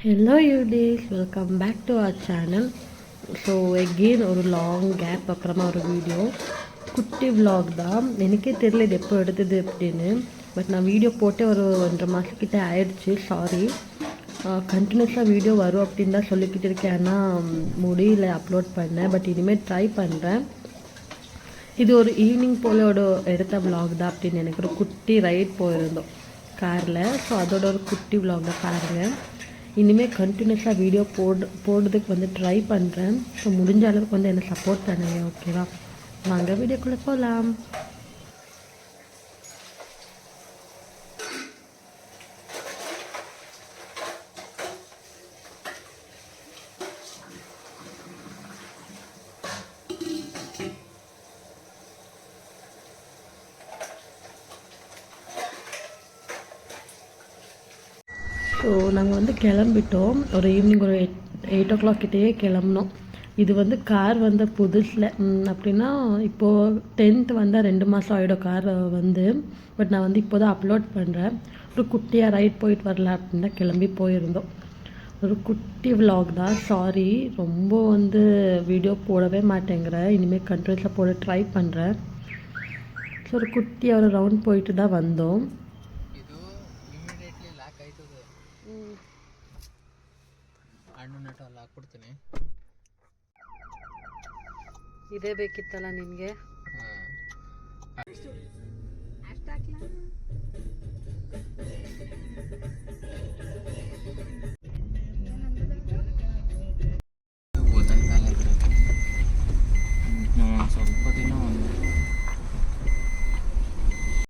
Hello Udis, welcome back to our channel. So again ஒரு long gap அப்புறமா ஒரு video குட்டி vlog தான். எனக்கே தெரியல இது எப்போ எடுத்தது அப்படின்னு. பட் நான் வீடியோ போட்டே ஒரு 1.5 மாதக்கிட்ட ஆயிடுச்சு. சாரி, கண்டினியூஸாக வீடியோ வரும் அப்படின்னு தான் சொல்லிக்கிட்டு இருக்கேன். ஆனால் முடியல அப்லோட் பண்ணேன். பட் இனிமேல் ட்ரை பண்ணுறேன். இது ஒரு ஈவினிங் போலோட எடுத்த vlog தான் அப்படின்னு எனக்கு ஒரு குட்டி ரைட் போயிருந்தோம் காரில். ஸோ அதோட ஒரு குட்டி vlog தான் பாருங்கள். இனிமேல் கண்டினியூஸாக வீடியோ போடுறதுக்கு வந்து ட்ரை பண்ணுறேன். ஸோ முடிஞ்ச அளவுக்கு வந்து என்னை சப்போர்ட் பண்ணுங்க, ஓகேவா? வாங்க வீடியோக்குள்ளே போகலாம். ஸோ நாங்கள் வந்து கிளம்பிட்டோம். ஒரு ஈவினிங் ஒரு 8 o'clock கிட்டேயே கிளம்புனோம். இது வந்து கார் வந்து புதுசில் அப்படின்னா இப்போது 10th வந்தால் 2 மாதம் ஆகிடும் கார் வந்து. பட் நான் வந்து இப்போ தான் அப்லோட் பண்ணுறேன். ஒரு குட்டியாக ரைட் போயிட்டு வரலாம் அப்படின்னு தான் கிளம்பி போயிருந்தோம். ஒரு குட்டி vlog தான். சாரி, ரொம்ப வந்து வீடியோ போடவே மாட்டேங்கிறேன். இனிமேல் கண்ட்ரோல்ஸாக போட ட்ரை பண்ணுறேன். ஸோ ஒரு குட்டியாக ஒரு ரவுண்ட் போயிட்டு தான் வந்தோம். ಇದೇ ಬೇಕಿತ್ತಲ್ಲ ನಿನಗೆ. ಸ್ವಲ್ಪ ದಿನ